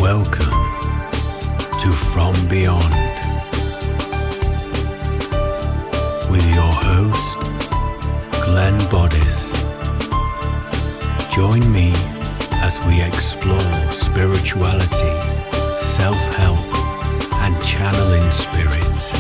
Welcome to From Beyond with your host, Glenn Boddice. Join me as we explore spirituality, self-help, and channeling spirits.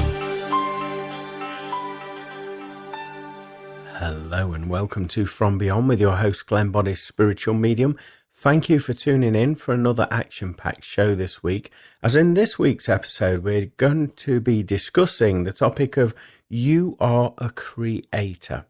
Hello and welcome to From Beyond with your host, Glenn Boddice, spiritual medium. Thank you for tuning in for another action-packed show this week. As in this week's episode, we're going to be discussing the topic of you are a creator.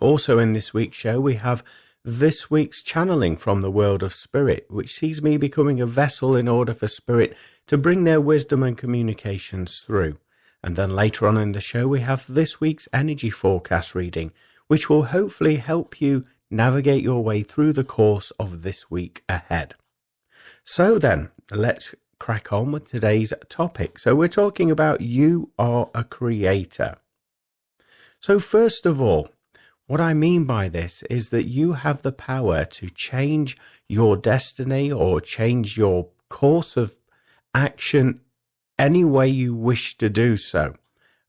Also in this week's show, we have this week's channeling from the world of spirit, which sees me becoming a vessel in order for spirit to bring their wisdom and communications through. And then later on in the show, we have this week's energy forecast reading, which will hopefully help you navigate your way through the course of this week ahead. So then, let's crack on with today's topic. So we're talking about you are a creator. So first of all, what I mean by this is that you have the power to change your destiny or change your course of action any way you wish to do so.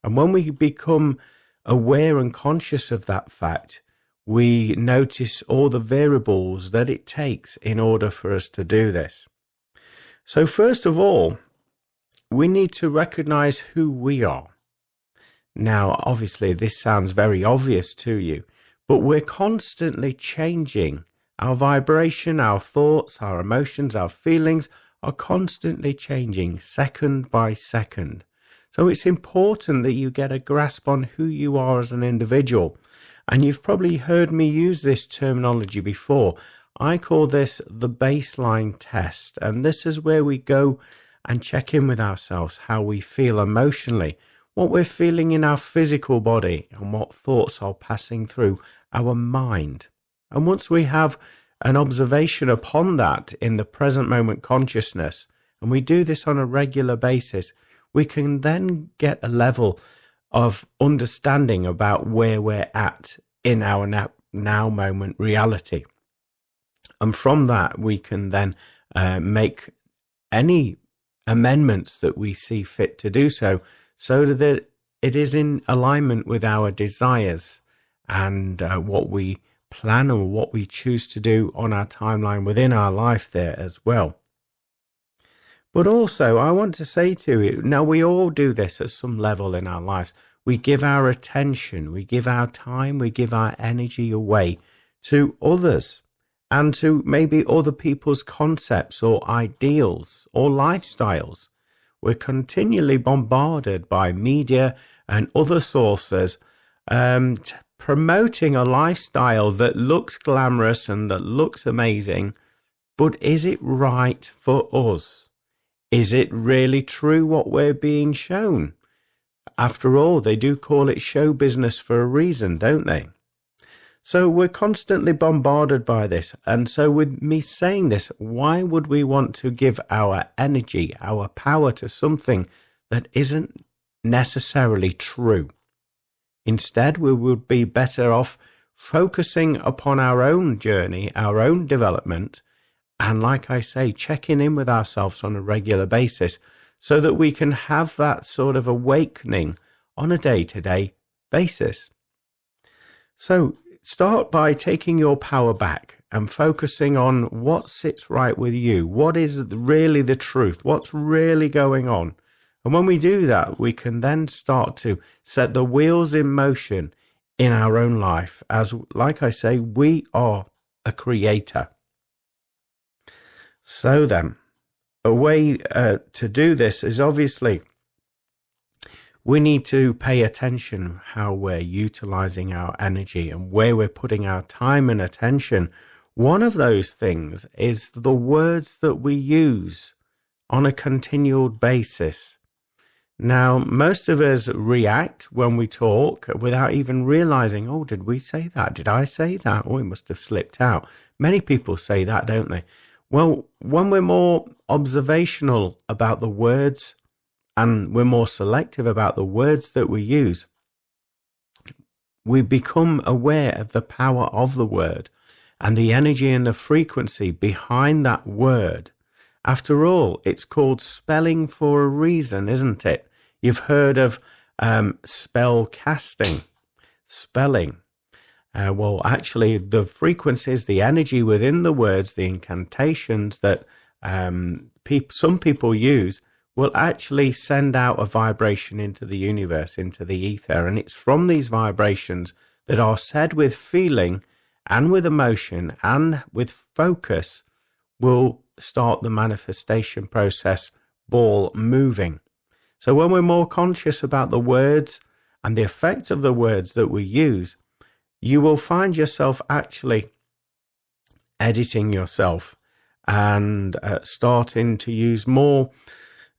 And when we become aware and conscious of that fact, we notice all the variables that it takes in order for us to do this. So first of all, we need to recognize who we are. Now, obviously, this sounds very obvious to you, but we're constantly changing. Our vibration, our thoughts, our emotions, our feelings are constantly changing second by second. So it's important that you get a grasp on who you are as an individual. And you've probably heard me use this terminology before. I call this the baseline test. And this is where we go and check in with ourselves, how we feel emotionally, what we're feeling in our physical body, and what thoughts are passing through our mind. And once we have an observation upon that in the present moment consciousness, and we do this on a regular basis, we can then get a level of understanding about where we're at in our now moment reality. And from that, we can then make any amendments that we see fit to do so that it is in alignment with our desires and what we plan or what we choose to do on our timeline within our life there as well. But also, I want to say to you, now we all do this at some level in our lives. We give our attention, we give our time, we give our energy away to others and to maybe other people's concepts or ideals or lifestyles. We're continually bombarded by media and other sources promoting a lifestyle that looks glamorous and that looks amazing, but is it right for us? Is it really true what we're being shown? After all, they do call it show business for a reason, don't they? So we're constantly bombarded by this. And so with me saying this, why would we want to give our energy, our power to something that isn't necessarily true? Instead, we would be better off focusing upon our own journey, our own development, and like I say, checking in with ourselves on a regular basis so that we can have that sort of awakening on a day-to-day basis. So start by taking your power back and focusing on what sits right with you. What is really the truth? What's really going on? And when we do that, we can then start to set the wheels in motion in our own life. As, like I say, we are a creator. So then, a way to do this is obviously we need to pay attention how we're utilizing our energy and where we're putting our time and attention. One of those things is the words that we use on a continual basis. Now, most of us react when we talk without even realizing, oh, did we say that? Did I say that? Oh, it must have slipped out. Many people say that, don't they? Well, when we're more observational about the words and we're more selective about the words that we use, we become aware of the power of the word and the energy and the frequency behind that word. After all, it's called spelling for a reason, isn't it? You've heard of spell casting, spelling. Well, actually, the frequencies, the energy within the words, the incantations that some people use will actually send out a vibration into the universe, into the ether. And it's from these vibrations that are said with feeling and with emotion and with focus will start the manifestation process, ball moving. So when we're more conscious about the words and the effect of the words that we use, you will find yourself actually editing yourself and starting to use more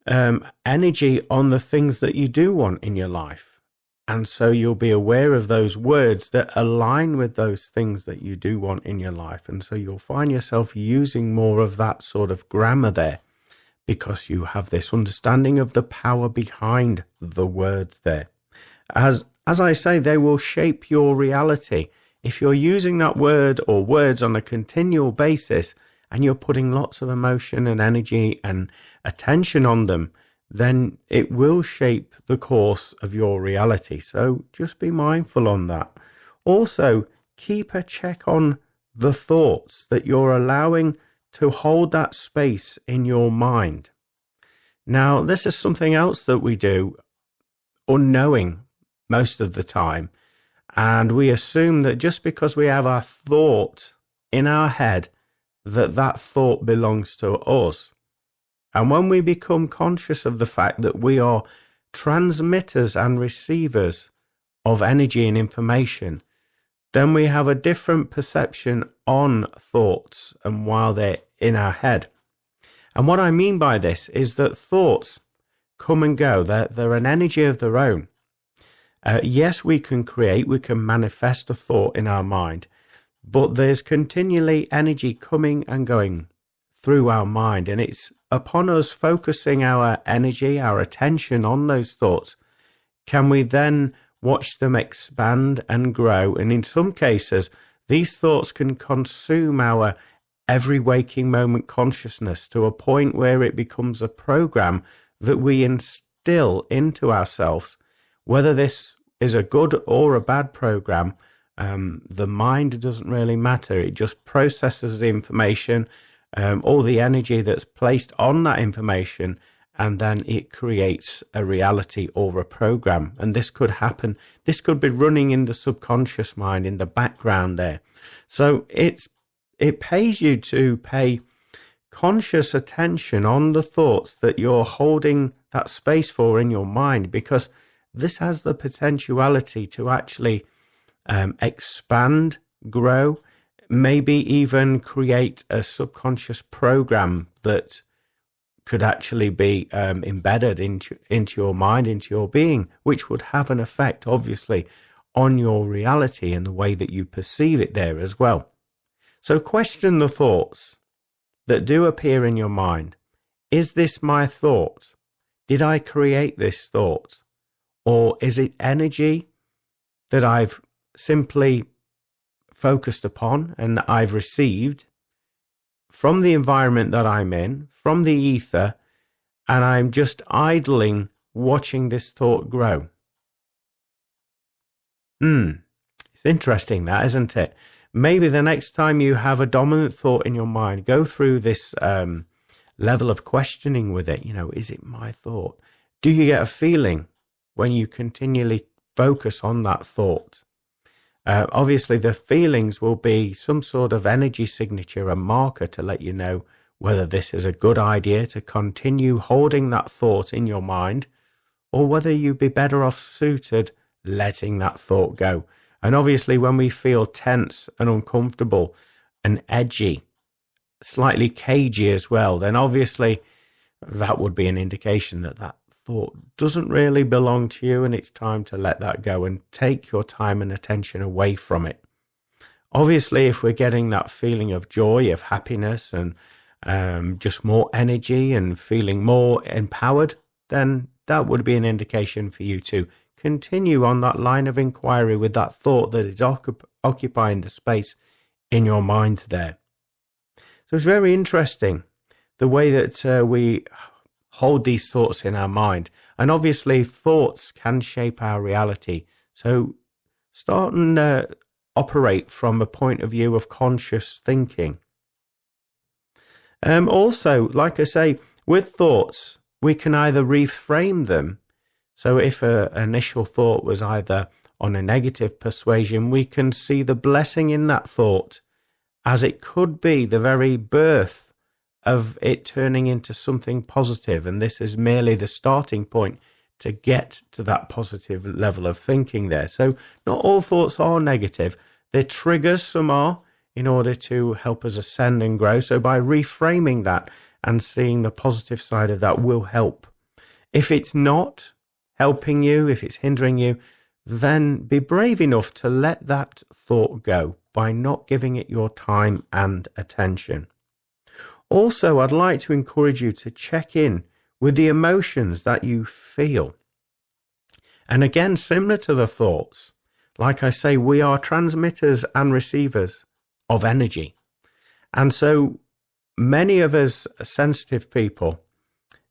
energy on the things that you do want in your life. And so you'll be aware of those words that align with those things that you do want in your life. And so you'll find yourself using more of that sort of grammar there, because you have this understanding of the power behind the words there. As I say, they will shape your reality. If you're using that word or words on a continual basis and you're putting lots of emotion and energy and attention on them, then it will shape the course of your reality. So just be mindful on that. Also, keep a check on the thoughts that you're allowing to hold that space in your mind. Now, this is something else that we do unknowing most of the time. And we assume that just because we have our thought in our head, that thought belongs to us. And when we become conscious of the fact that we are transmitters and receivers of energy and information, then we have a different perception on thoughts and while they're in our head. And what I mean by this is that thoughts come and go. They're an energy of their own. Yes, we can manifest a thought in our mind, but there's continually energy coming and going through our mind. And it's upon us focusing our energy, our attention on those thoughts, can we then watch them expand and grow. And in some cases, these thoughts can consume our every waking moment consciousness to a point where it becomes a program that we instill into ourselves. Whether this is a good or a bad program, the mind doesn't really matter. It just processes the information, all the energy that's placed on that information, and then it creates a reality or a program. And this could happen. This could be running in the subconscious mind in the background there. So it pays you to pay conscious attention on the thoughts that you're holding that space for in your mind, because this has the potentiality to actually expand, grow, maybe even create a subconscious program that could actually be embedded into your mind, into your being, which would have an effect, obviously, on your reality and the way that you perceive it there as well. So question the thoughts that do appear in your mind. Is this my thought? Did I create this thought? Or is it energy that I've simply focused upon and I've received from the environment that I'm in, from the ether, and I'm just idling watching this thought grow? It's interesting that, isn't it? Maybe the next time you have a dominant thought in your mind, go through this level of questioning with it. Is it my thought? Do you get a feeling when you continually focus on that thought? Obviously, the feelings will be some sort of energy signature, a marker to let you know whether this is a good idea to continue holding that thought in your mind, or whether you'd be better off suited letting that thought go. And obviously, when we feel tense and uncomfortable and edgy, slightly cagey as well, then obviously that would be an indication that thought doesn't really belong to you, and it's time to let that go and take your time and attention away from it. Obviously, if we're getting that feeling of joy, of happiness, and just more energy and feeling more empowered, then that would be an indication for you to continue on that line of inquiry with that thought that is occupying the space in your mind there. So it's very interesting. the way that we hold these thoughts in our mind. And obviously thoughts can shape our reality. So start and operate from a point of view of conscious thinking. Also, like I say, with thoughts, we can either reframe them. So if an initial thought was either on a negative persuasion, we can see the blessing in that thought, as it could be the very birth of it turning into something positive. And this is merely the starting point to get to that positive level of thinking there. So not all thoughts are negative. They're triggers, some are, in order to help us ascend and grow. So by reframing that and seeing the positive side of that will help. If it's not helping you, if it's hindering you, then be brave enough to let that thought go by not giving it your time and attention. Also, I'd like to encourage you to check in with the emotions that you feel. And again, similar to the thoughts, like I say, we are transmitters and receivers of energy. And so many of us sensitive people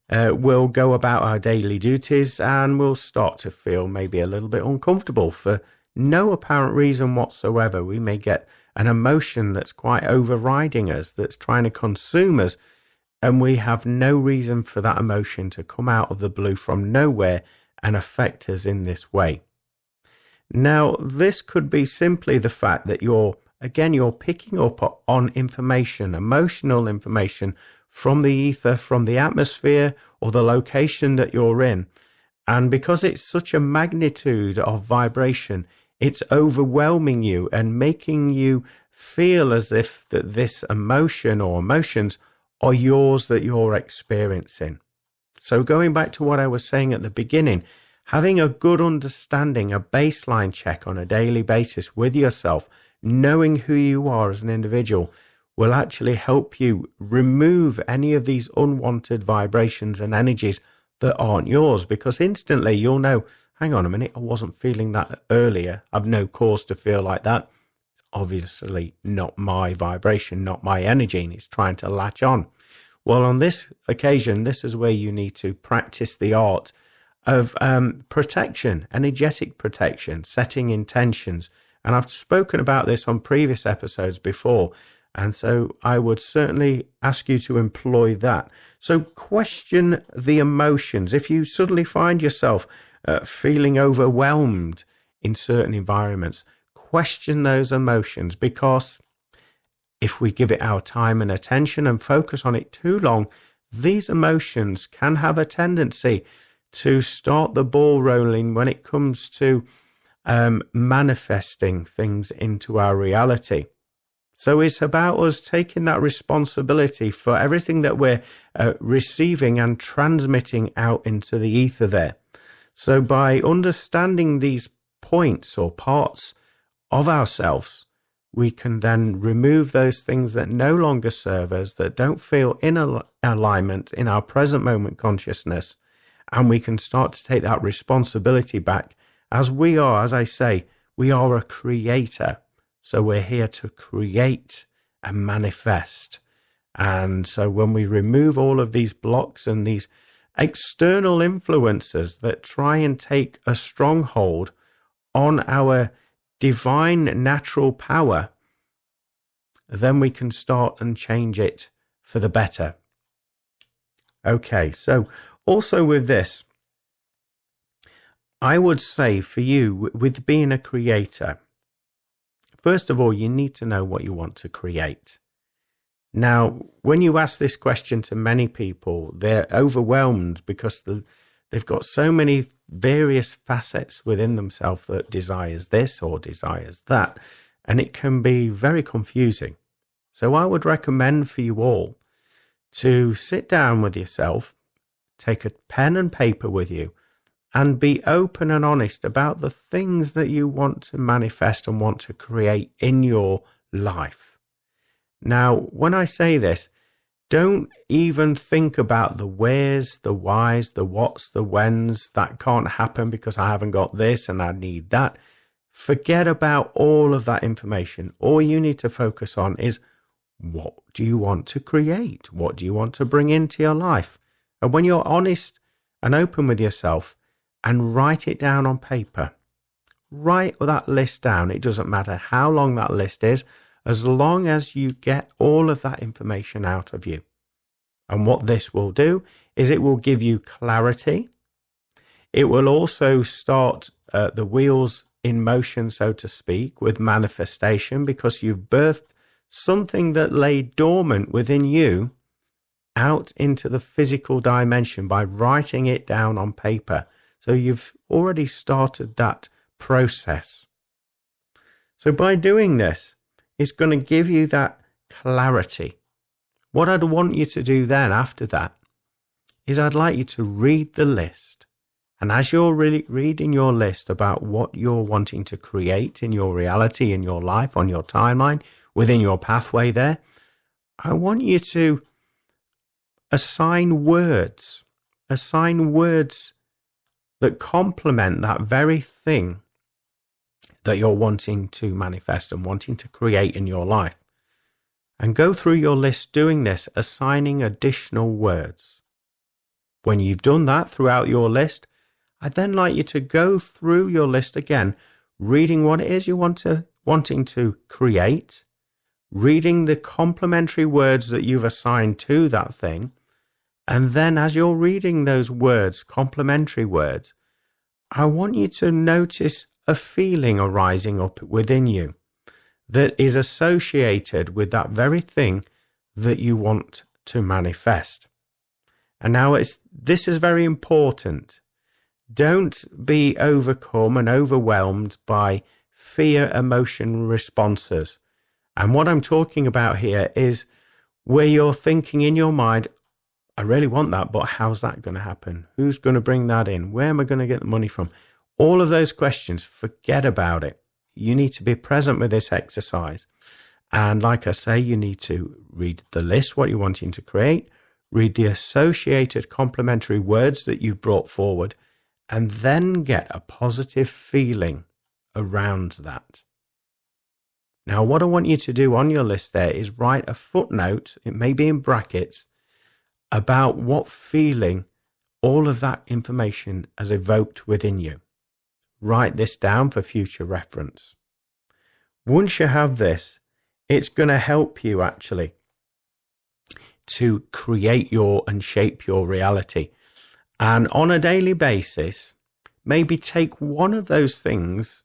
will go about our daily duties and will start to feel maybe a little bit uncomfortable for no apparent reason whatsoever. We may get an emotion that's quite overriding us, that's trying to consume us, and we have no reason for that emotion to come out of the blue from nowhere and affect us in this way. Now, this could be simply the fact that you're picking up on information, emotional information from the ether, from the atmosphere, or the location that you're in. And because it's such a magnitude of vibration, it's overwhelming you and making you feel as if that this emotion or emotions are yours that you're experiencing. So going back to what I was saying at the beginning, having a good understanding, a baseline check on a daily basis with yourself, knowing who you are as an individual, will actually help you remove any of these unwanted vibrations and energies that aren't yours, because instantly you'll know, hang on a minute, I wasn't feeling that earlier. I've no cause to feel like that. It's obviously not my vibration, not my energy, and it's trying to latch on. Well, on this occasion, this is where you need to practice the art of protection, energetic protection, setting intentions. And I've spoken about this on previous episodes before. And so I would certainly ask you to employ that. So question the emotions. If you suddenly find yourself feeling overwhelmed in certain environments, question those emotions, because if we give it our time and attention and focus on it too long, these emotions can have a tendency to start the ball rolling when it comes to manifesting things into our reality. So it's about us taking that responsibility for everything that we're receiving and transmitting out into the ether there. So by understanding these points or parts of ourselves, we can then remove those things that no longer serve us, that don't feel in alignment in our present moment consciousness, and we can start to take that responsibility back, as we are, as I say, we are a creator. So we're here to create and manifest. And so when we remove all of these blocks and these external influences that try and take a stronghold on our divine natural power, then we can start and change it for the better. Okay, so also with this, I would say for you, with being a creator, first of all, you need to know what you want to create. Now, when you ask this question to many people, they're overwhelmed because they've got so many various facets within themselves that desires this or desires that, and it can be very confusing. So I would recommend for you all to sit down with yourself, take a pen and paper with you, and be open and honest about the things that you want to manifest and want to create in your life. Now, when I say this, don't even think about the wheres, the whys, the whats, the whens. That can't happen because I haven't got this and I need that. Forget about all of that information. All you need to focus on is, What do you want to create? What do you want to bring into your life? And when you're honest and open with yourself and write it down on paper, write that list down. It doesn't matter how long that list is, as long as you get all of that information out of you. And what this will do is it will give you clarity. It will also start the wheels in motion, so to speak, with manifestation, because you've birthed something that lay dormant within you out into the physical dimension by writing it down on paper. So you've already started that process. So by doing this, it's going to give you that clarity. What I'd want you to do then after that is I'd like you to read the list. And as you're really reading your list about what you're wanting to create in your reality, in your life, on your timeline, within your pathway there, I want you to assign words that complement that very thing that you're wanting to manifest and wanting to create in your life. And go through your list doing this, assigning additional words. When you've done that throughout your list, I'd then like you to go through your list again, reading what it is you wanting to create, reading the complementary words that you've assigned to that thing. And then as you're reading those words, complementary words, I want you to notice a feeling arising up within you that is associated with that very thing that you want to manifest. And now this is very important. Don't be overcome and overwhelmed by fear emotion responses. And what I'm talking about here is where you're thinking in your mind, I really want that, but how's that going to happen? Who's going to bring that in? Where am I going to get the money from? All of those questions, forget about it. You need to be present with this exercise. And like I say, you need to read the list, what you're wanting to create, read the associated complementary words that you've brought forward, and then get a positive feeling around that. Now, what I want you to do on your list there is write a footnote, it may be in brackets, about what feeling all of that information has evoked within you. Write this down for future reference. Once you have this, it's going to help you actually to create and shape your reality. And on a daily basis, maybe take one of those things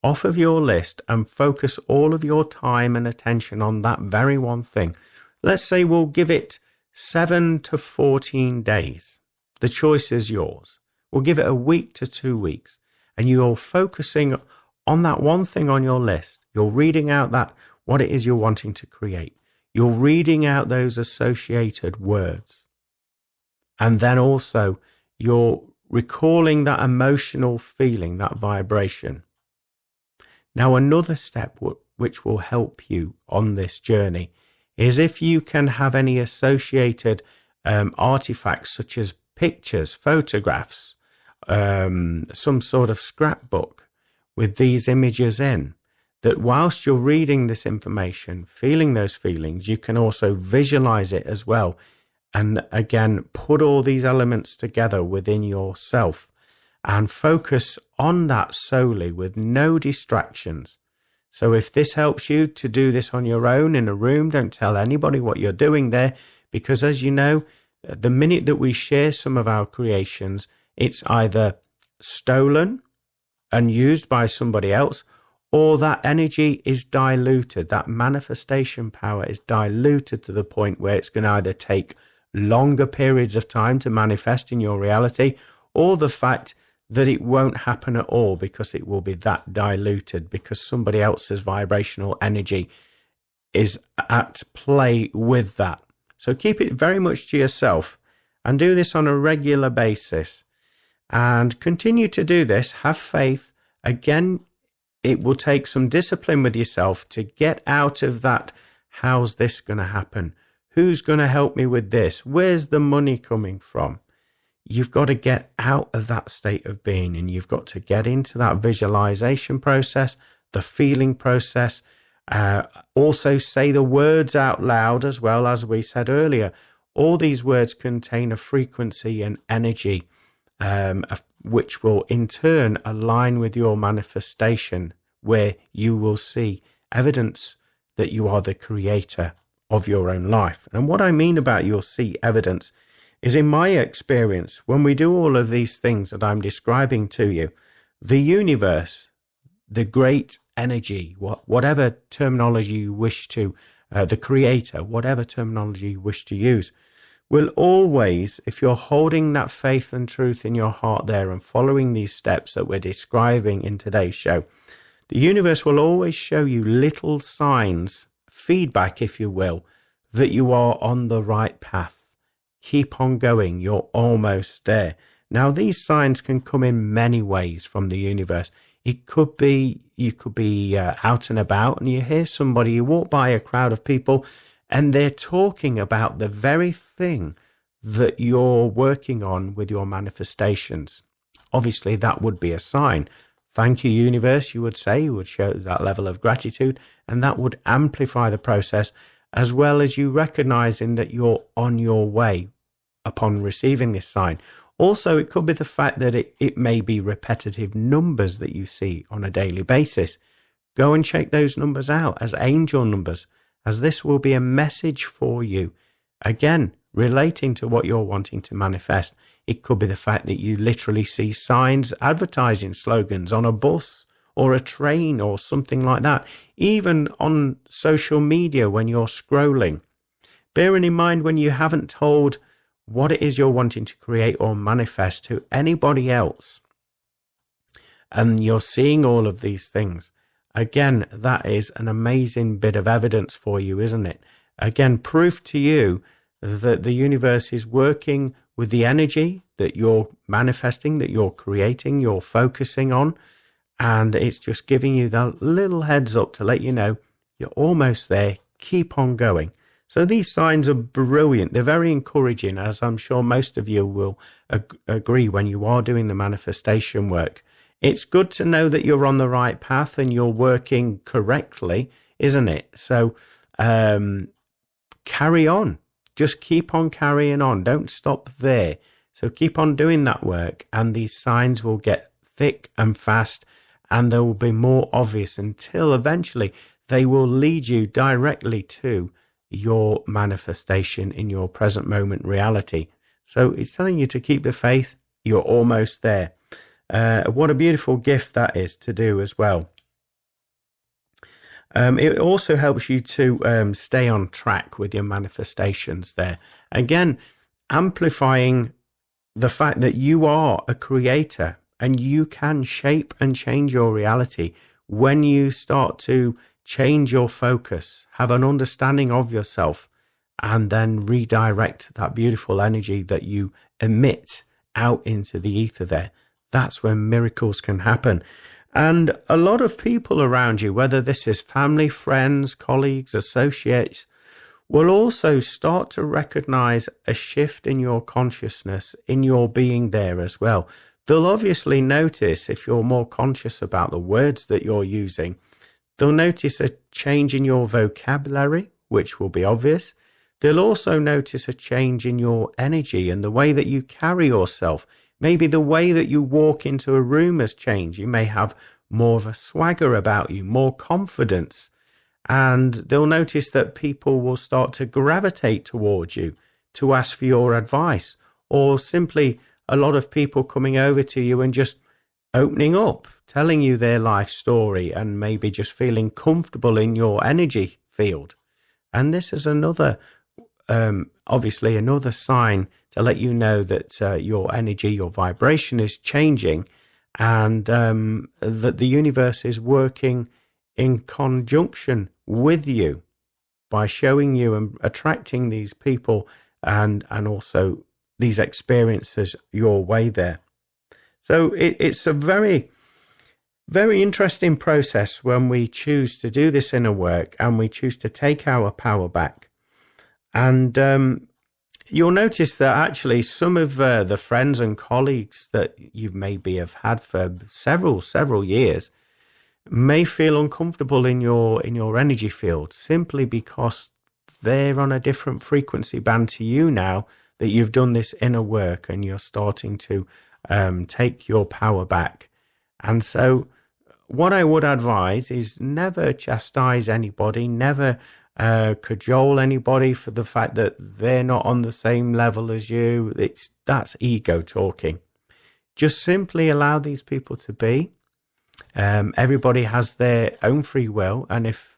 off of your list and focus all of your time and attention on that very one thing. Let's say we'll give it 7 to 14 days. The choice is yours. We'll give it a week to 2 weeks. And you're focusing on that one thing on your list. You're reading out what it is you're wanting to create. You're reading out those associated words. And then also you're recalling that emotional feeling, that vibration. Now, another step which will help you on this journey is if you can have any associated artifacts such as pictures, photographs, some sort of scrapbook with these images in, that whilst you're reading this information, feeling those feelings, you can also visualize it as well. And again, put all these elements together within yourself and focus on that solely with no distractions. So if this helps you to do this on your own in a room, don't tell anybody what you're doing there, because as you know, the minute that we share some of our creations, it's either stolen and used by somebody else, or that energy is diluted. That manifestation power is diluted to the point where it's going to either take longer periods of time to manifest in your reality, or the fact that it won't happen at all because it will be that diluted, because somebody else's vibrational energy is at play with that. So keep it very much to yourself and do this on a regular basis. And continue to do this. Have faith. Again, it will take some discipline with yourself to get out of that. How's this going to happen? Who's going to help me with this? Where's the money coming from? You've got to get out of that state of being, and you've got to get into that visualization process, the feeling process, Also say the words out loud as well, as we said earlier. All these words contain a frequency and energy, which will in turn align with your manifestation, where you will see evidence that you are the creator of your own life. And what I mean about you'll see evidence is, in my experience, when we do all of these things that I'm describing to you, the universe, the great energy, whatever terminology you wish to, the creator, whatever terminology you wish to use, will always, if you're holding that faith and truth in your heart there and following these steps that we're describing in today's show, the universe will always show you little signs, feedback, if you will, that you are on the right path. Keep on going. You're almost there. Now, these signs can come in many ways from the universe. It could be, you could be out and about and you hear somebody, you walk by a crowd of people and they're talking about the very thing that you're working on with your manifestations. Obviously, that would be a sign. Thank you, universe, you would say. You would show that level of gratitude, and that would amplify the process, as well as you recognizing that you're on your way upon receiving this sign. Also, it could be the fact that it may be repetitive numbers that you see on a daily basis. Go and check those numbers out as angel numbers, as this will be a message for you. Again, relating to what you're wanting to manifest. It could be the fact that you literally see signs, advertising slogans on a bus or a train or something like that, even on social media when you're scrolling. Bearing in mind, when you haven't told what it is you're wanting to create or manifest to anybody else, and you're seeing all of these things, again, that is an amazing bit of evidence for you, isn't it? Again, proof to you that the universe is working with the energy that you're manifesting, that you're creating, you're focusing on, and it's just giving you that little heads up to let you know you're almost there. Keep on going. So these signs are brilliant. They're very encouraging, as I'm sure most of you will agree when you are doing the manifestation work. It's good to know that you're on the right path and you're working correctly, isn't it? So carry on. Just keep on carrying on. Don't stop there. So keep on doing that work, and these signs will get thick and fast, and they will be more obvious until eventually they will lead you directly to your manifestation in your present moment reality. So it's telling you to keep the faith. You're almost there. What a beautiful gift that is to do as well. It also helps you to stay on track with your manifestations there. Again, amplifying the fact that you are a creator and you can shape and change your reality when you start to change your focus, have an understanding of yourself, and then redirect that beautiful energy that you emit out into the ether there. That's when miracles can happen. And a lot of people around you, whether this is family, friends, colleagues, associates, will also start to recognize a shift in your consciousness, in your being there as well. They'll obviously notice, if you're more conscious about the words that you're using, they'll notice a change in your vocabulary, which will be obvious. They'll also notice a change in your energy and the way that you carry yourself. Maybe the way that you walk into a room has changed. You may have more of a swagger about you, more confidence. And they'll notice that people will start to gravitate towards you to ask for your advice, or simply a lot of people coming over to you and just opening up, telling you their life story, and maybe just feeling comfortable in your energy field. And this is another, obviously another sign to let you know that your energy, your vibration is changing, and that the universe is working in conjunction with you by showing you and attracting these people and also these experiences your way there. So it's a very, very interesting process when we choose to do this inner work and we choose to take our power back. And you'll notice that actually some of the friends and colleagues that you maybe have had for several years, may feel uncomfortable in your energy field, simply because they're on a different frequency band to you now that you've done this inner work and you're starting to take your power back. And so what I would advise is never chastise anybody, never cajole anybody for the fact that they're not on the same level as you. That's ego talking. Just simply allow these people to be. Everybody has their own free will, and if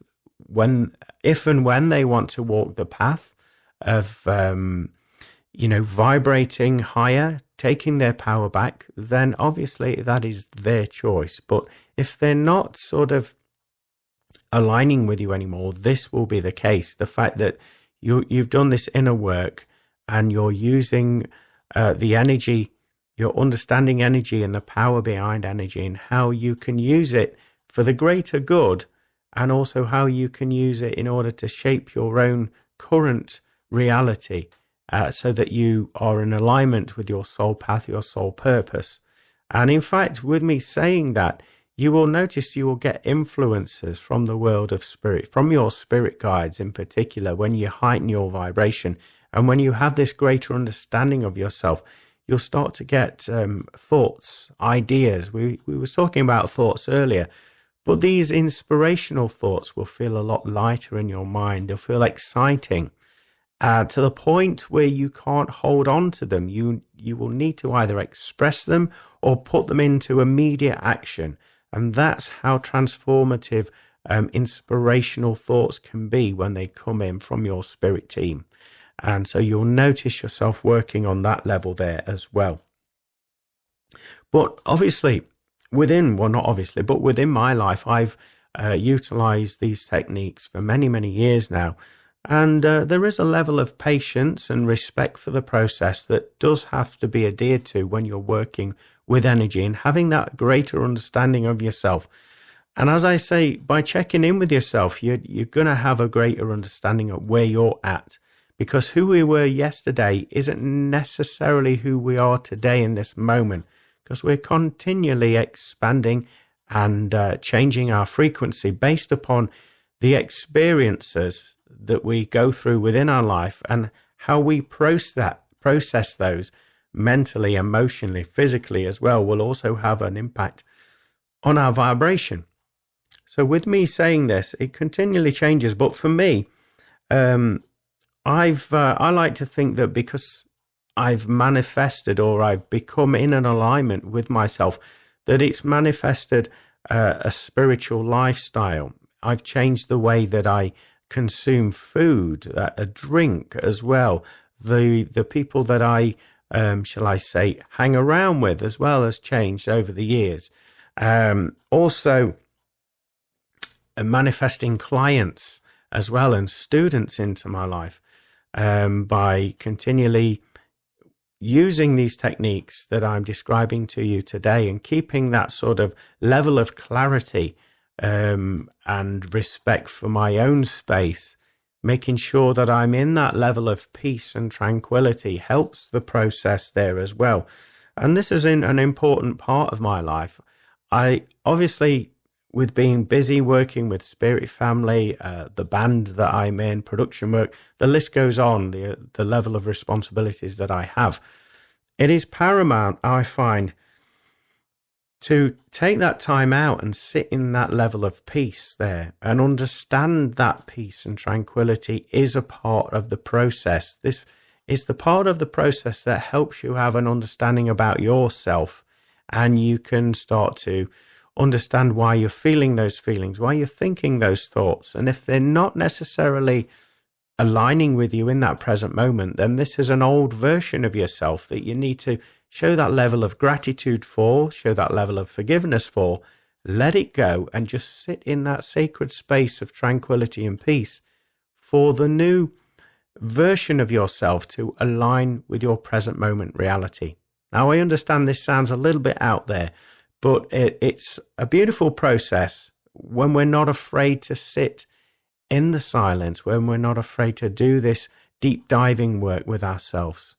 and when they want to walk the path of vibrating higher, taking their power back, then obviously that is their choice. But if they're not sort of aligning with you anymore, this will be the case. The fact that you've done this inner work and you're using the energy, you're understanding energy and the power behind energy and how you can use it for the greater good, and also how you can use it in order to shape your own current reality, so that you are in alignment with your soul path, your soul purpose. And in fact, with me saying that, you will notice you will get influences from the world of spirit, from your spirit guides in particular, when you heighten your vibration. And when you have this greater understanding of yourself, you'll start to get thoughts, ideas. We were talking about thoughts earlier, but these inspirational thoughts will feel a lot lighter in your mind. They'll feel exciting. To the point where you can't hold on to them. You will need to either express them or put them into immediate action. And that's how transformative inspirational thoughts can be when they come in from your spirit team. And so you'll notice yourself working on that level there as well. But obviously, within my life, I've utilized these techniques for many, many years now. And there is a level of patience and respect for the process that does have to be adhered to when you're working with energy and having that greater understanding of yourself. And as I say, by checking in with yourself, you're going to have a greater understanding of where you're at, because who we were yesterday isn't necessarily who we are today in this moment, because we're continually expanding and changing our frequency based upon the experiences that we go through within our life and how we process those mentally, emotionally, physically as well, will also have an impact on our vibration. So with me saying this, it continually changes. But for me, I like to think that because I've manifested, or I've become in an alignment with myself, that it's manifested a spiritual lifestyle. I've changed the way that I consume food, a drink as well. The people that I, hang around with as well has changed over the years. Also, manifesting clients as well and students into my life by continually using these techniques that I'm describing to you today and keeping that sort of level of clarity and respect for my own space, making sure that I'm in that level of peace and tranquility helps the process there as well. And this is an important part of my life. I obviously, with being busy working with Spirit Family, the band that I'm in, production work, the list goes on, the level of responsibilities that I have. It is paramount, I find, to take that time out and sit in that level of peace there and understand that peace and tranquility is a part of the process. This is the part of the process that helps you have an understanding about yourself, and you can start to understand why you're feeling those feelings, why you're thinking those thoughts. And if they're not necessarily aligning with you in that present moment, then this is an old version of yourself that you need to show that level of gratitude for, show that level of forgiveness for, let it go, and just sit in that sacred space of tranquility and peace for the new version of yourself to align with your present moment reality. Now, I understand this sounds a little bit out there, but it's a beautiful process when we're not afraid to sit in the silence, when we're not afraid to do this deep diving work with ourselves.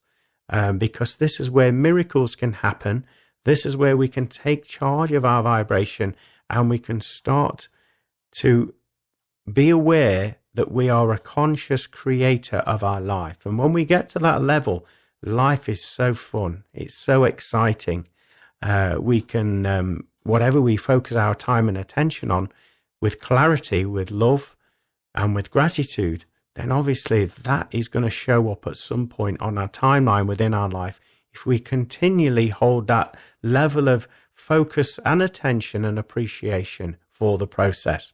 Because this is where miracles can happen. This is where we can take charge of our vibration and we can start to be aware that we are a conscious creator of our life. And when we get to that level, life is so fun. It's so exciting. We can, whatever we focus our time and attention on, with clarity, with love, and with gratitude, then obviously that is going to show up at some point on our timeline within our life if we continually hold that level of focus and attention and appreciation for the process.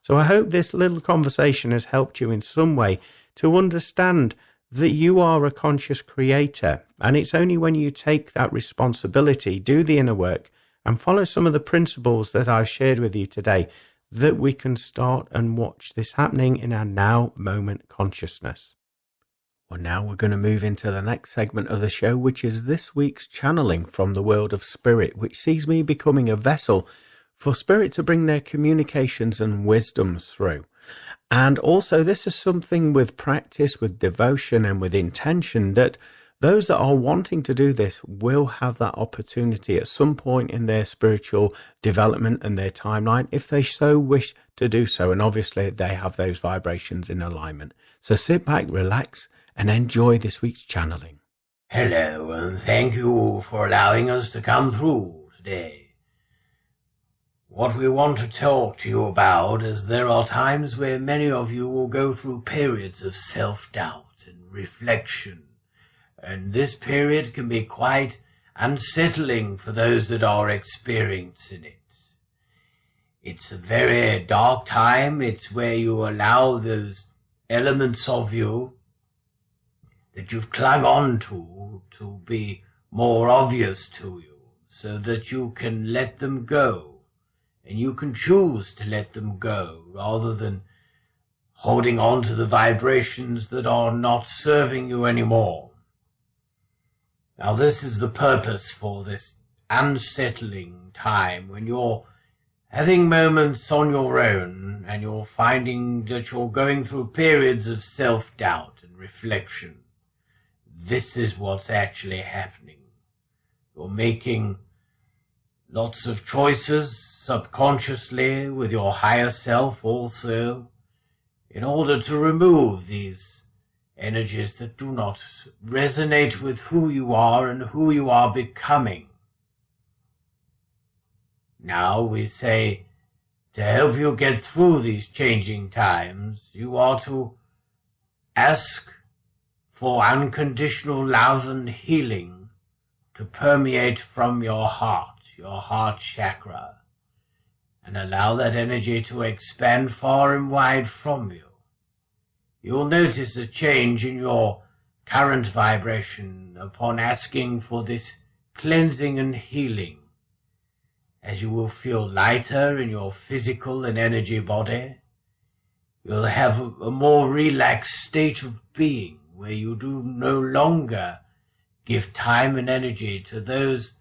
So I hope this little conversation has helped you in some way to understand that you are a conscious creator, and it's only when you take that responsibility, do the inner work, and follow some of the principles that I've shared with you today that we can start and watch this happening in our now moment consciousness. Well, now we're going to move into the next segment of the show, which is this week's channeling from the world of spirit, which sees me becoming a vessel for spirit to bring their communications and wisdoms through. And also, this is something with practice, with devotion, and with intention that those that are wanting to do this will have that opportunity at some point in their spiritual development and their timeline, if they so wish to do so. And obviously, they have those vibrations in alignment. So sit back, relax, and enjoy this week's channeling. Hello, and thank you for allowing us to come through today. What we want to talk to you about is there are times where many of you will go through periods of self-doubt and reflection, and this period can be quite unsettling for those that are experiencing it. It's a very dark time. It's where you allow those elements of you that you've clung on to be more obvious to you, so that you can let them go. And you can choose to let them go rather than holding on to the vibrations that are not serving you anymore. Now, this is the purpose for this unsettling time when you're having moments on your own and you're finding that you're going through periods of self-doubt and reflection. This is what's actually happening. You're making lots of choices subconsciously with your higher self also, in order to remove these energies that do not resonate with who you are and who you are becoming. Now we say, to help you get through these changing times, you are to ask for unconditional love and healing to permeate from your heart chakra, and allow that energy to expand far and wide from you. You'll notice a change in your current vibration upon asking for this cleansing and healing, as you will feel lighter in your physical and energy body. You'll have a more relaxed state of being where you do no longer give time and energy to those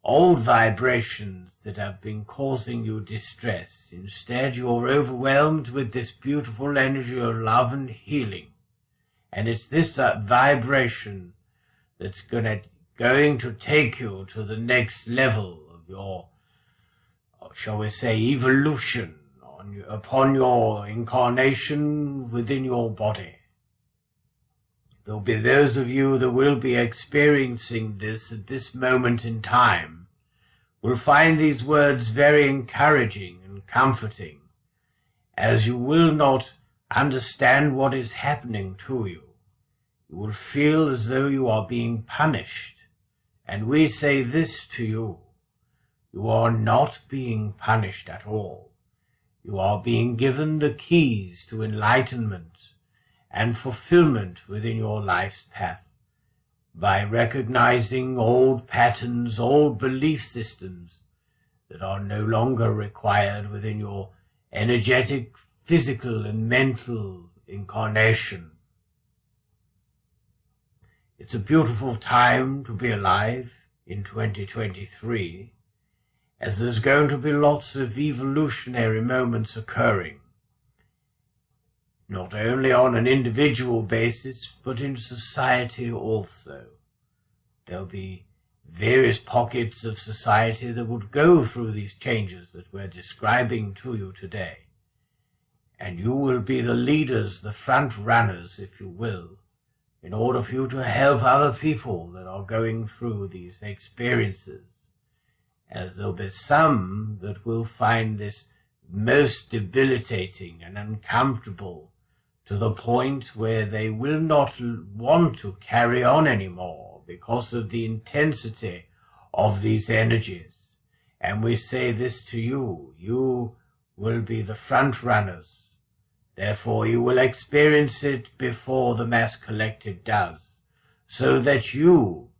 old vibrations that have been causing you distress. Instead, you're overwhelmed with this beautiful energy of love and healing. And it's this vibration that's going to take you to the next level of your, shall we say, evolution upon your incarnation within your body. There'll be those of you that will be experiencing this at this moment in time will find these words very encouraging and comforting, as you will not understand what is happening to you. You will feel as though you are being punished, and we say this to you: you are not being punished at all. You are being given the keys to enlightenment and fulfillment within your life's path, by recognizing old patterns, old belief systems that are no longer required within your energetic, physical, and mental incarnation. It's a beautiful time to be alive in 2023, as there's going to be lots of evolutionary moments occurring, not only on an individual basis, but in society also. There'll be various pockets of society that would go through these changes that we're describing to you today. And you will be the leaders, the front runners, if you will, in order for you to help other people that are going through these experiences, as there'll be some that will find this most debilitating and uncomfortable to the point where they will not want to carry on anymore because of the intensity of these energies. And we say this to you: you will be the front runners. Therefore you will experience it before the mass collective does, so that you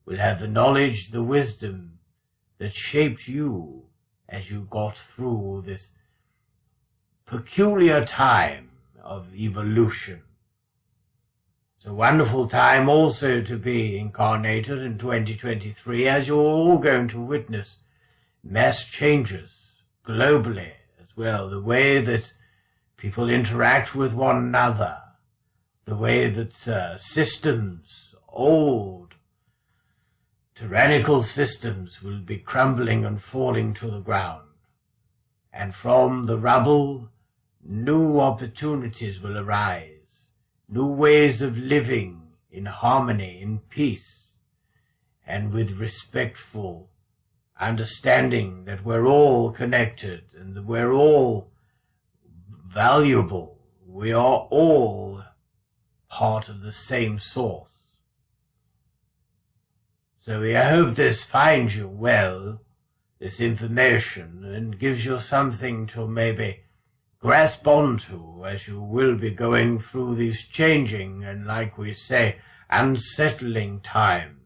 will have the knowledge, the wisdom that shaped you as you got through this peculiar time of evolution. It's a wonderful time also to be incarnated in 2023, as you're all going to witness mass changes globally as well. The way that people interact with one another, the way that systems, old, tyrannical systems, will be crumbling and falling to the ground. And from the rubble, new opportunities will arise, new ways of living in harmony, in peace, and with respectful understanding that we're all connected and that we're all valuable. We are all part of the same source. So I hope this finds you well, this information, and gives you something to maybe grasp onto as you will be going through these changing and, like we say, unsettling times.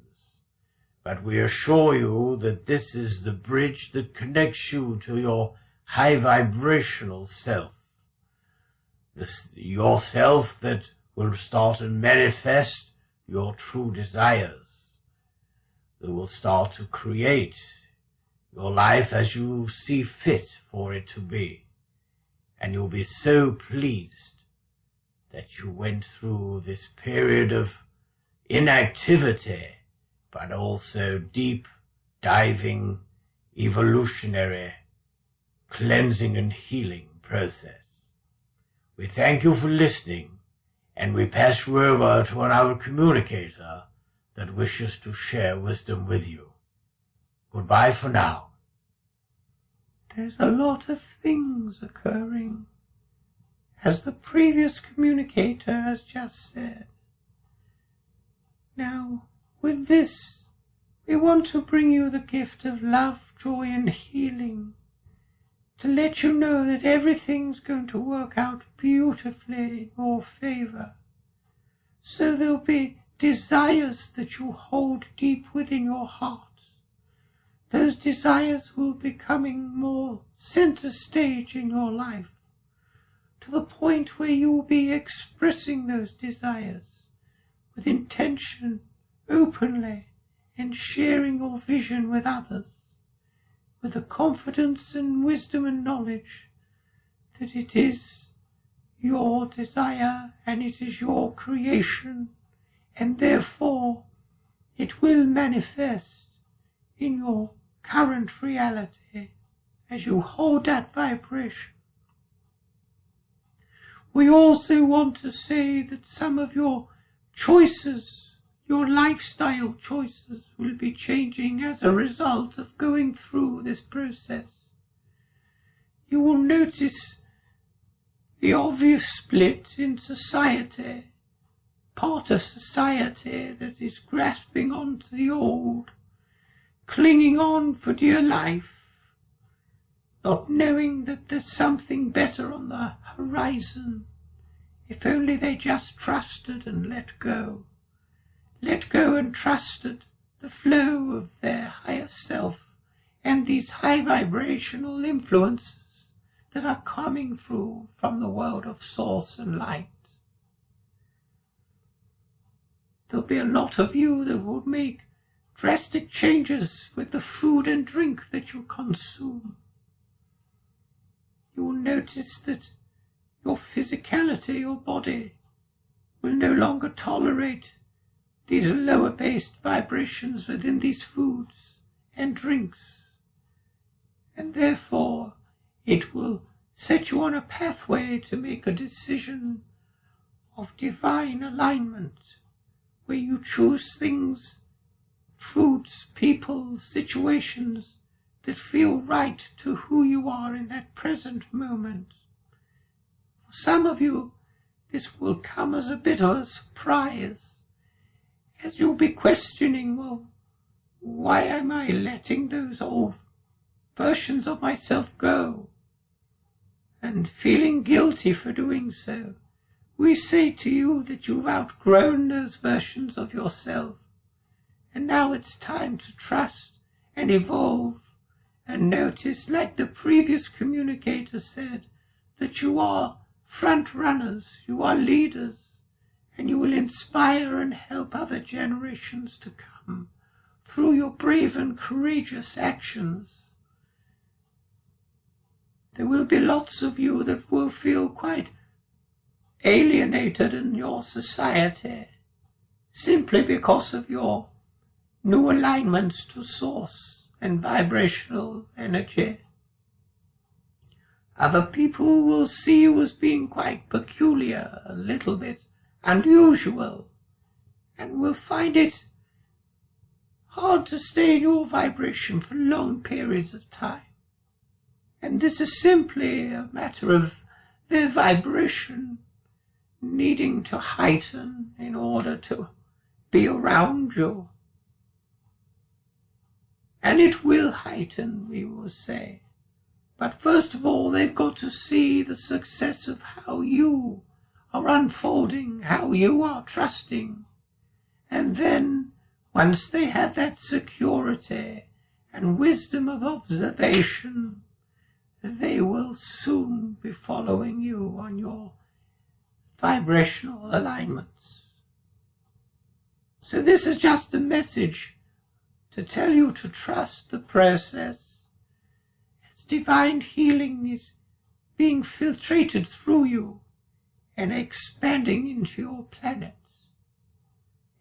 But we assure you that this is the bridge that connects you to your high vibrational self. Yourself that will start to manifest your true desires, that will start to create your life as you see fit for it to be. And you'll be so pleased that you went through this period of inactivity, but also deep diving, evolutionary, cleansing and healing process. We thank you for listening, and we pass you over to another communicator that wishes to share wisdom with you. Goodbye for now. There's a lot of things occurring, as the previous communicator has just said. Now, with this, we want to bring you the gift of love, joy, and healing, to let you know that everything's going to work out beautifully in your favor. So there'll be desires that you hold deep within your heart. Those desires will be coming more center stage in your life, to the point where you will be expressing those desires with intention, openly, and sharing your vision with others, with the confidence and wisdom and knowledge that it is your desire and it is your creation, and therefore it will manifest in your current reality as you hold that vibration. We also want to say that some of your choices, your lifestyle choices, will be changing as a result of going through this process. You will notice the obvious split in society, part of society that is grasping onto the old, clinging on for dear life, not knowing that there's something better on the horizon, if only they just trusted and let go and trusted the flow of their higher self and these high vibrational influences that are coming through from the world of source and light. There'll be a lot of you that will make drastic changes with the food and drink that you consume. You will notice that your physicality, your body, will no longer tolerate these lower-based vibrations within these foods and drinks. And therefore, it will set you on a pathway to make a decision of divine alignment, where you choose things, foods, people, situations that feel right to who you are in that present moment. For some of you, this will come as a bit of a surprise, as you'll be questioning, well, why am I letting those old versions of myself go? And feeling guilty for doing so, we say to you that you've outgrown those versions of yourself, and now it's time to trust and evolve and notice, like the previous communicator said, that you are front runners, you are leaders, and you will inspire and help other generations to come through your brave and courageous actions. There will be lots of you that will feel quite alienated in your society, simply because of your new alignments to source and vibrational energy. Other people will see you as being quite peculiar, a little bit unusual, and will find it hard to stay in your vibration for long periods of time. And this is simply a matter of their vibration needing to heighten in order to be around you. And it will heighten, we will say. But first of all, they've got to see the success of how you are unfolding, how you are trusting. And then, once they have that security and wisdom of observation, they will soon be following you on your vibrational alignments. So this is just a message to tell you to trust the process, as divine healing is being filtrated through you and expanding into your planet.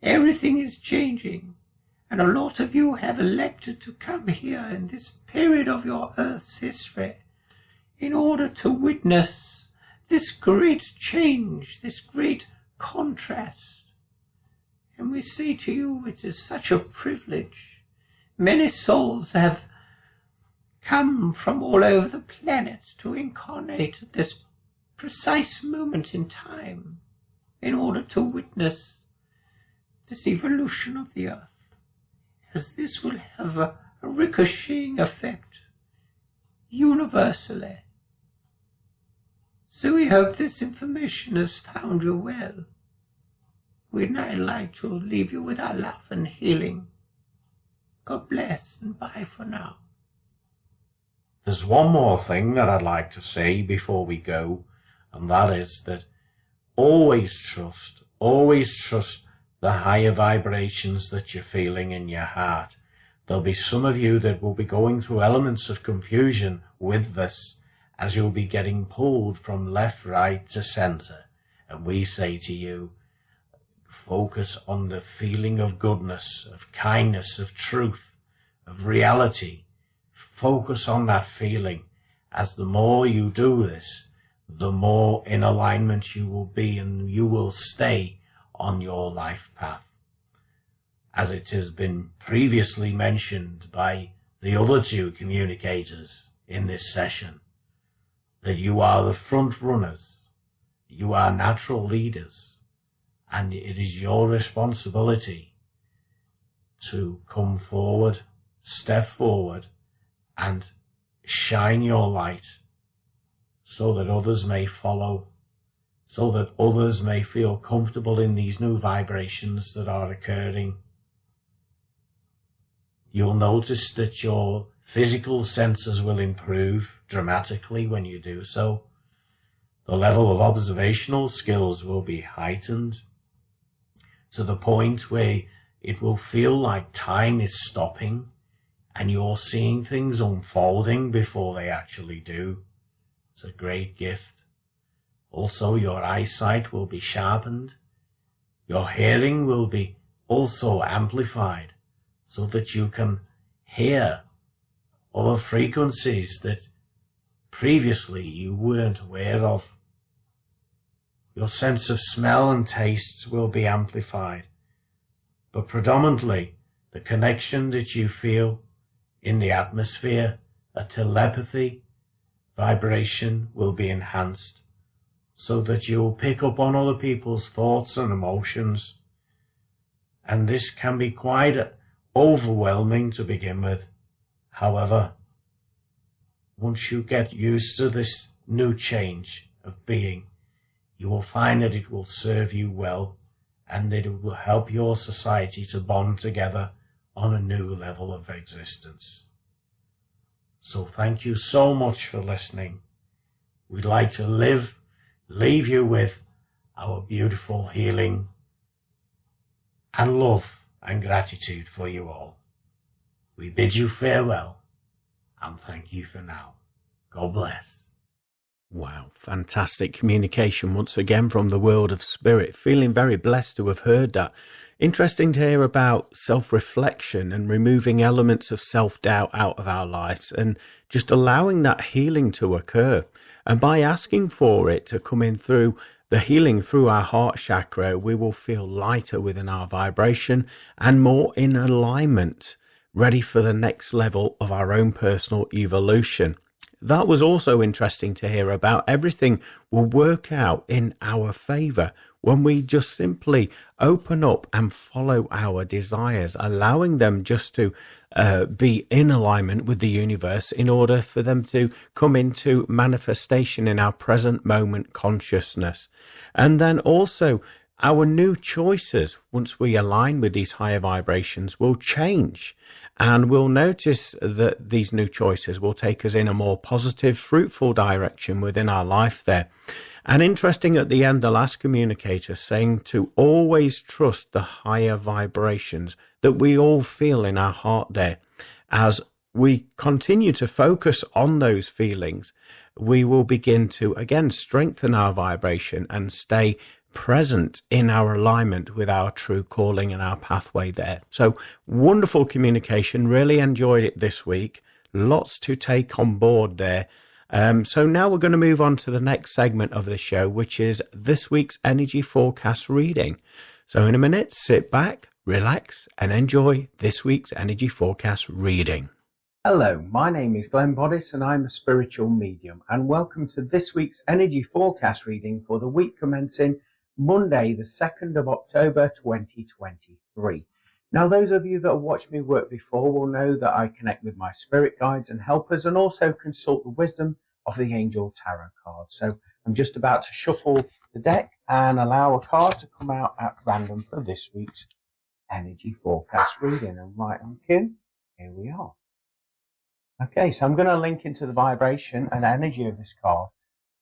Everything is changing, and a lot of you have elected to come here in this period of your Earth's history in order to witness this great change, this great contrast. And we say to you, it is such a privilege. Many souls have come from all over the planet to incarnate at this precise moment in time in order to witness this evolution of the Earth, as this will have a ricocheting effect universally. So we hope this information has found you well. We'd now like to leave you with our love and healing. God bless, and bye for now. There's one more thing that I'd like to say before we go, and that is that always trust the higher vibrations that you're feeling in your heart. There'll be some of you that will be going through elements of confusion with this, as you'll be getting pulled from left, right to center. And we say to you, focus on the feeling of goodness, of kindness, of truth, of reality. Focus on that feeling, as the more you do this, the more in alignment you will be, and you will stay on your life path. As it has been previously mentioned by the other two communicators in this session, that you are the front runners, you are natural leaders, and it is your responsibility to come forward, step forward, and shine your light so that others may follow, so that others may feel comfortable in these new vibrations that are occurring. You'll notice that your physical senses will improve dramatically when you do so. The level of observational skills will be heightened to the point where it will feel like time is stopping and you're seeing things unfolding before they actually do. It's a great gift. Also, your eyesight will be sharpened. Your hearing will be also amplified so that you can hear other frequencies that previously you weren't aware of. Your sense of smell and tastes will be amplified, but predominantly the connection that you feel in the atmosphere, a telepathy, vibration will be enhanced so that you'll pick up on other people's thoughts and emotions. And this can be quite overwhelming to begin with. However, once you get used to this new change of being, you will find that it will serve you well and that it will help your society to bond together on a new level of existence. So thank you so much for listening. We'd like to leave you with our beautiful healing and love and gratitude for you all. We bid you farewell and thank you for now. God bless. Wow, fantastic communication once again from the world of spirit. Feeling very blessed to have heard that. Interesting to hear about self-reflection and removing elements of self-doubt out of our lives and just allowing that healing to occur. And by asking for it to come in through the healing through our heart chakra, we will feel lighter within our vibration and more in alignment, ready for the next level of our own personal evolution. That was also interesting to hear about. Everything will work out in our favor when we just simply open up and follow our desires, allowing them just to be in alignment with the universe in order for them to come into manifestation in our present moment consciousness. And then also our new choices, once we align with these higher vibrations, will change. And we'll notice that these new choices will take us in a more positive, fruitful direction within our life there. And interesting at the end, the last communicator saying to always trust the higher vibrations that we all feel in our heart there. As we continue to focus on those feelings, we will begin to, again, strengthen our vibration and stay present in our alignment with our true calling and our pathway there. So wonderful communication. Really enjoyed it this week. Lots to take on board there. So now we're going to move on to the next segment of the show, which is this week's energy forecast reading. So in a minute, sit back, relax, and enjoy this week's energy forecast reading. Hello, my name is Glenn Boddice and I'm a spiritual medium, and welcome to this week's energy forecast reading for the week commencing Monday, the 2nd of October, 2023. Now, those of you that have watched me work before will know that I connect with my spirit guides and helpers and also consult the wisdom of the Angel Tarot card. So I'm just about to shuffle the deck and allow a card to come out at random for this week's energy forecast reading. And right on cue, here we are. Okay, so I'm going to link into the vibration and energy of this card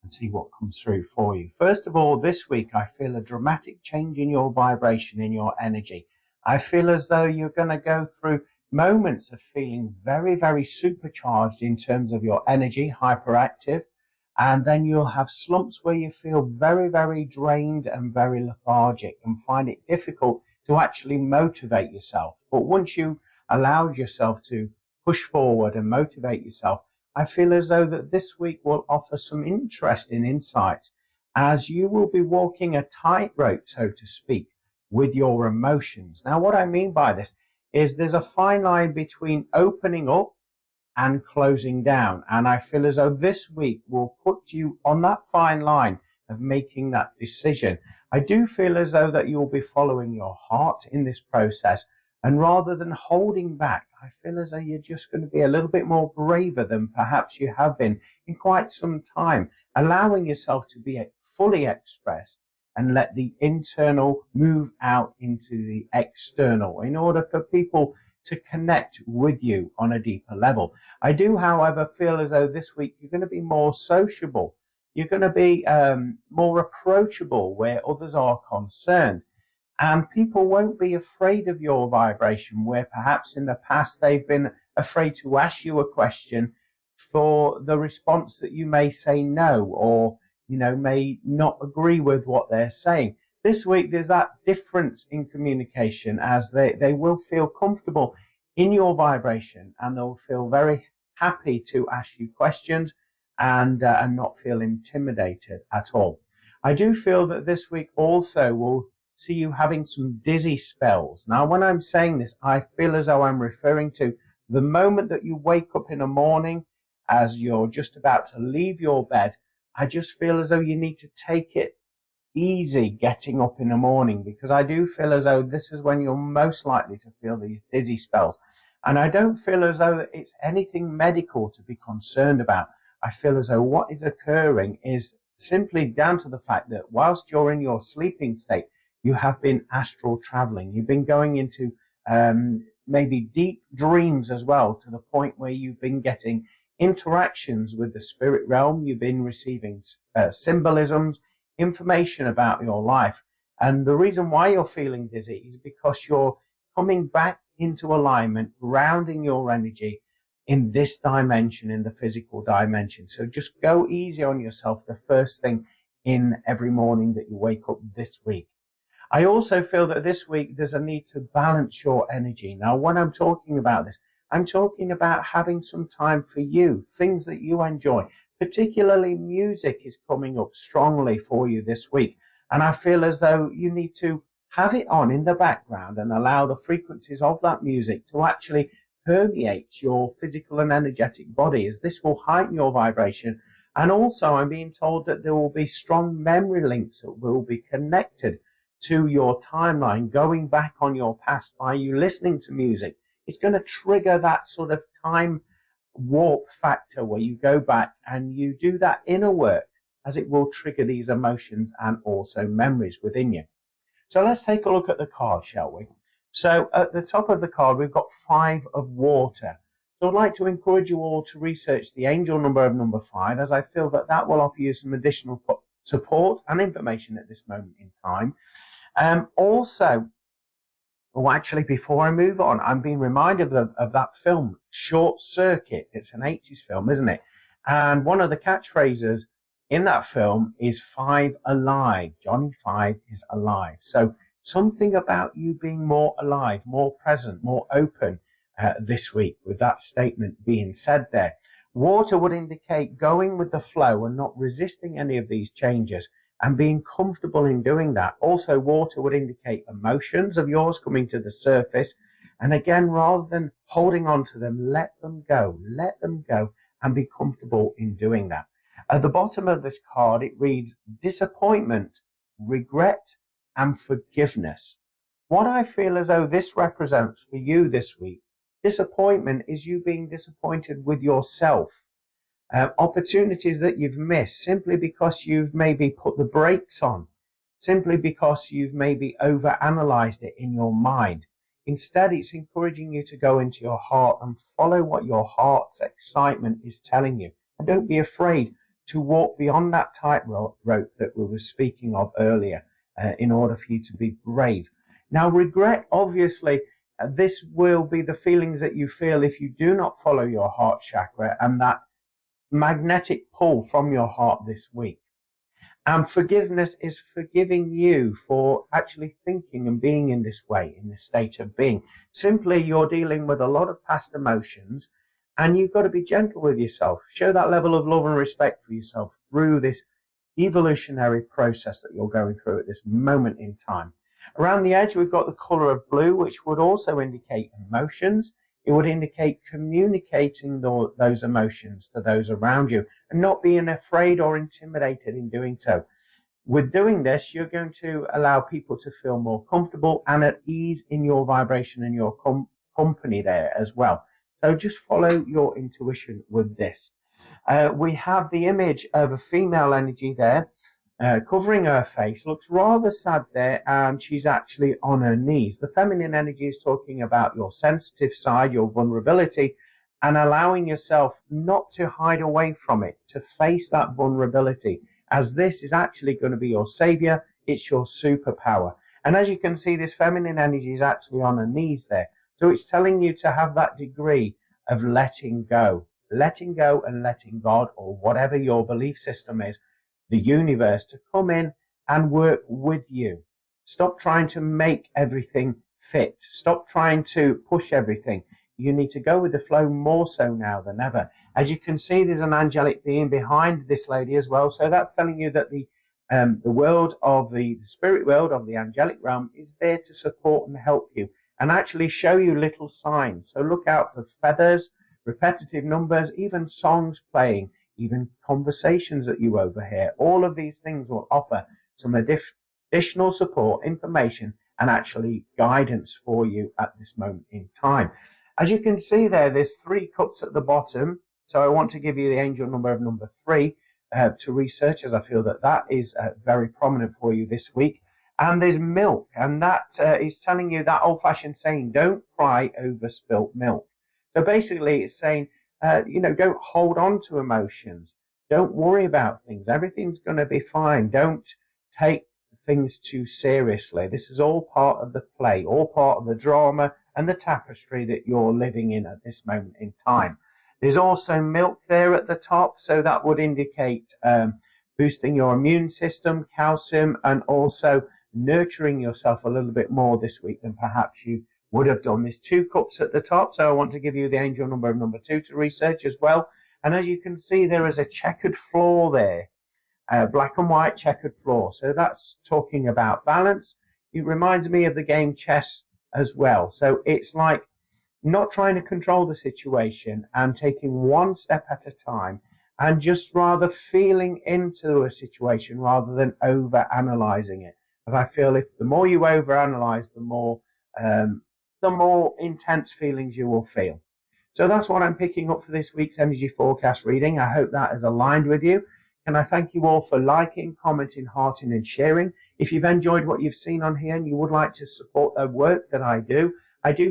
and see what comes through for you. First of all, this week, I feel a dramatic change in your vibration, in your energy. I feel as though you're going to go through moments of feeling very, very supercharged in terms of your energy, hyperactive. And then you'll have slumps where you feel very, very drained and very lethargic and find it difficult to actually motivate yourself. But once you allowed yourself to push forward and motivate yourself, I feel as though that this week will offer some interesting insights as you will be walking a tightrope, so to speak, with your emotions. Now, what I mean by this is there's a fine line between opening up and closing down. And I feel as though this week will put you on that fine line of making that decision. I do feel as though that you'll be following your heart in this process. And rather than holding back, I feel as though you're just going to be a little bit more braver than perhaps you have been in quite some time, allowing yourself to be fully expressed and let the internal move out into the external in order for people to connect with you on a deeper level. I do, however, feel as though this week you're going to be more sociable. You're going to be more approachable where others are concerned. And people won't be afraid of your vibration, where perhaps in the past they've been afraid to ask you a question for the response that you may say no, or, may not agree with what they're saying. This week, there's that difference in communication, as they will feel comfortable in your vibration, and they'll feel very happy to ask you questions and not feel intimidated at all. I do feel that this week also will see you having some dizzy spells. Now, when I'm saying this, I feel as though I'm referring to the moment that you wake up in the morning, as you're just about to leave your bed. I just feel as though you need to take it easy getting up in the morning, because I do feel as though this is when you're most likely to feel these dizzy spells. And I don't feel as though it's anything medical to be concerned about. I feel as though what is occurring is simply down to the fact that whilst you're in your sleeping state, you have been astral traveling. You've been going into maybe deep dreams as well, to the point where you've been getting interactions with the spirit realm. You've been receiving symbolisms, information about your life. And the reason why you're feeling dizzy is because you're coming back into alignment, grounding your energy in this dimension, in the physical dimension. So just go easy on yourself the first thing in every morning that you wake up this week. I also feel that this week there's a need to balance your energy. Now, when I'm talking about this, I'm talking about having some time for you, things that you enjoy. Particularly music is coming up strongly for you this week. And I feel as though you need to have it on in the background and allow the frequencies of that music to actually permeate your physical and energetic body, as this will heighten your vibration. And also, I'm being told that there will be strong memory links that will be connected to your timeline, going back on your past by you listening to music. It's going to trigger that sort of time warp factor where you go back and you do that inner work, as it will trigger these emotions and also memories within you. So let's take a look at the card, shall we? So at the top of the card, we've got 5 of water. So I'd like to encourage you all to research the angel number of number 5, as I feel that that will offer you some additional support and information at this moment in time. Actually, before I move on, I'm being reminded of that film, Short Circuit. It's an 80s film, isn't it? And one of the catchphrases in that film is 5 alive. Johnny 5 is alive. So something about you being more alive, more present, more open this week, with that statement being said there. Water would indicate going with the flow and not resisting any of these changes, and being comfortable in doing that. Also, water would indicate emotions of yours coming to the surface. And again, rather than holding on to them, let them go and be comfortable in doing that. At the bottom of this card, it reads disappointment, regret, and forgiveness. What I feel as though this represents for you this week, disappointment is you being disappointed with yourself. Opportunities that you've missed simply because you've maybe put the brakes on, simply because you've maybe overanalyzed it in your mind. Instead, it's encouraging you to go into your heart and follow what your heart's excitement is telling you. And don't be afraid to walk beyond that tightrope that we were speaking of earlier, in order for you to be brave. Now, regret, obviously, this will be the feelings that you feel if you do not follow your heart chakra and that magnetic pull from your heart this week. And forgiveness is forgiving you for actually thinking and being in this way, in this state of being. Simply, you're dealing with a lot of past emotions, and you've got to be gentle with yourself. Show that level of love and respect for yourself through this evolutionary process that you're going through at this moment in time. Around the edge, we've got the color of blue, which would also indicate emotions. It would indicate communicating those emotions to those around you and not being afraid or intimidated in doing so. With doing this, you're going to allow people to feel more comfortable and at ease in your vibration and your company there as well. So just follow your intuition with this. We have the image of a female energy there, covering her face. Looks rather sad there, and she's actually on her knees. The feminine energy is talking about your sensitive side, your vulnerability, and allowing yourself not to hide away from it, to face that vulnerability, as this is actually going to be your savior. It's your superpower. And as you can see, this feminine energy is actually on her knees there. So it's telling you to have that degree of letting go and letting God, or whatever your belief system is, the universe, to come in and work with you. Stop trying to make everything fit. Stop trying to push everything. You need to go with the flow more so now than ever. As you can see, there's an angelic being behind this lady as well. So that's telling you that the world of the spirit world of the angelic realm is there to support and help you and actually show you little signs. So look out for feathers, repetitive numbers, even songs playing, even conversations that you overhear. All of these things will offer some additional support, information, and actually guidance for you at this moment in time. As you can see there's 3 cups at the bottom. So I want to give you the angel number of number 3 to research, as I feel that is very prominent for you this week. And there's milk, and that is telling you that old-fashioned saying, don't cry over spilt milk. So basically it's saying, don't hold on to emotions. Don't worry about things. Everything's going to be fine. Don't take things too seriously. This is all part of the play, all part of the drama and the tapestry that you're living in at this moment in time. There's also milk there at the top, so that would indicate boosting your immune system, calcium, and also nurturing yourself a little bit more this week than perhaps you would have done. There's 2 cups at the top, so I want to give you the angel number of number 2 to research as well. And as you can see, there is a checkered floor there, black and white checkered floor. So that's talking about balance. It reminds me of the game chess as well. So it's like not trying to control the situation and taking one step at a time and just rather feeling into a situation rather than over analyzing it. As I feel if the more you over analyze, the more intense feelings you will feel. So that's what I'm picking up for this week's energy forecast reading. I hope that is aligned with you. And I thank you all for liking, commenting, hearting, and sharing. If you've enjoyed what you've seen on here and you would like to support the work that I do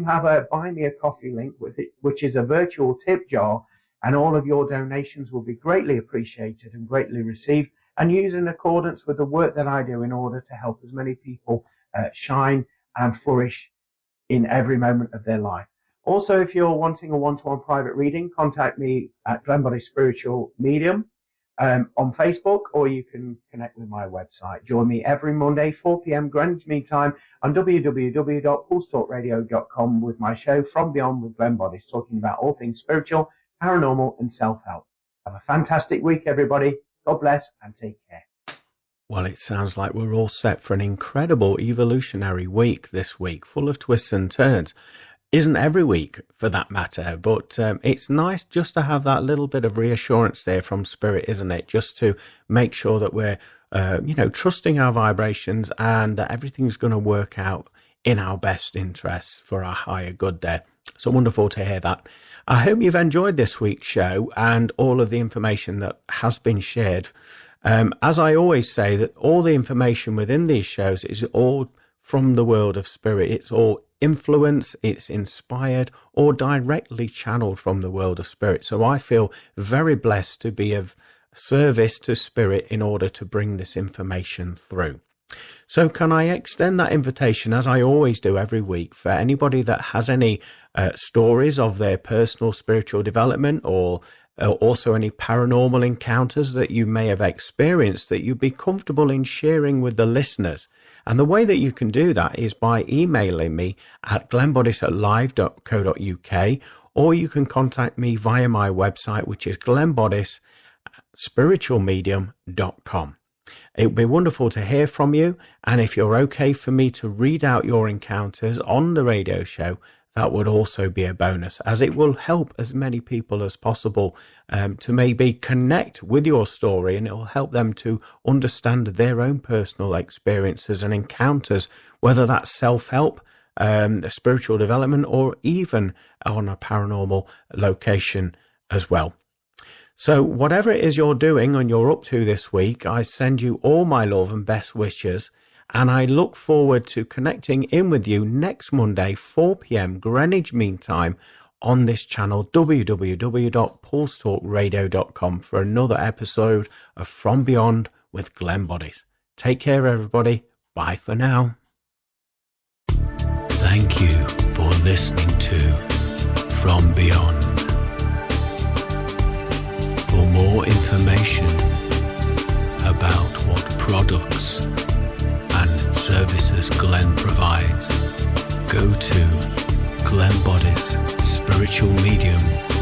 have a Buy Me a Coffee link with it, which is a virtual tip jar, and all of your donations will be greatly appreciated and greatly received and used in accordance with the work that I do in order to help as many people shine and flourish in every moment of their life. Also, if you're wanting a one-to-one private reading, contact me at Glenn Boddice Spiritual Medium on Facebook, or you can connect with my website. Join me every Monday, 4 p.m. Greenwich Mean Time on www.pulsetalkradio.com with my show From Beyond with Glenn Boddice, talking about all things spiritual, paranormal, and self-help. Have a fantastic week, everybody. God bless and take care. Well, it sounds like we're all set for an incredible evolutionary week this week, full of twists and turns. Isn't every week for that matter, but it's nice just to have that little bit of reassurance there from Spirit, isn't it? Just to make sure that we're, trusting our vibrations and that everything's going to work out in our best interests for our higher good there. So wonderful to hear that. I hope you've enjoyed this week's show and all of the information that has been shared. As I always say, that all the information within these shows is all from the world of Spirit. It's all influence, it's inspired or directly channeled from the world of Spirit. So I feel very blessed to be of service to Spirit in order to bring this information through. So can I extend that invitation, as I always do every week, for anybody that has any stories of their personal spiritual development or also any paranormal encounters that you may have experienced that you'd be comfortable in sharing with the listeners. And the way that you can do that is by emailing me at glennboddice@live.co.uk, or you can contact me via my website, which is glennboddice@spiritualmedium.com. It would be wonderful to hear from you, and if you're okay for me to read out your encounters on the radio show, that would also be a bonus, as it will help as many people as possible to maybe connect with your story, and it will help them to understand their own personal experiences and encounters, whether that's self-help, spiritual development, or even on a paranormal location as well. So whatever it is you're doing and you're up to this week, I send you all my love and best wishes. And I look forward to connecting in with you next Monday, 4 p.m. Greenwich Mean Time on this channel, www.pulsetalkradio.com, for another episode of From Beyond with Glenn Boddice. Take care, everybody. Bye for now. Thank you for listening to From Beyond. For more information about what products and services Glenn provides, go to Glenn Boddice Spiritual Medium